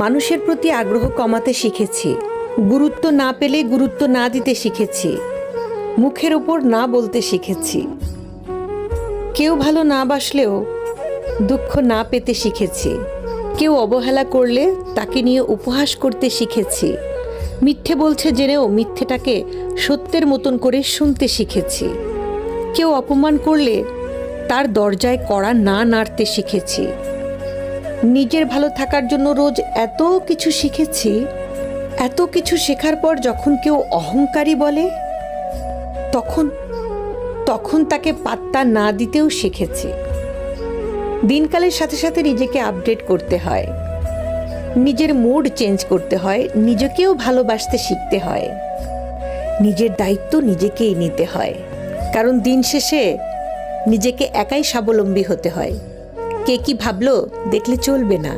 মানুষের প্রতি আগ্রহ কমাতে শিখেছি, গুরুত্ব না পেলে গুরুত্ব না দিতে শিখেছি, মুখের ওপর না বলতে শিখেছি, কেউ ভালো না বাসলেও দুঃখ না পেতে শিখেছি, কেউ অবহেলা করলে তাকে নিয়ে উপহাস করতে শিখেছি, মিথ্যে বলছে জেনেও মিথ্যেটাকে সত্যের মতন করে শুনতে শিখেছি, কেউ অপমান করলে তার দরজায় কড়া না নাড়তে শিখেছি। নিজের ভালো থাকার জন্য রোজ এত কিছু শিখেছি। এত কিছু শেখার পর যখন কেউ অহংকারী বলে তখন তখন তাকে পাত্তা না দিতেও শিখেছি। দিনকালের সাথে সাথে নিজেকে আপডেট করতে হয়, নিজের মুড চেঞ্জ করতে হয়, নিজেকেও ভালোবাসতে শিখতে হয়, নিজের দায়িত্ব নিজেকেই নিতে হয়। কারণ দিন শেষে নিজেকে একাই স্বাবলম্বী হতে হয়। কে কি ভাবলো দেখলে চলবে না।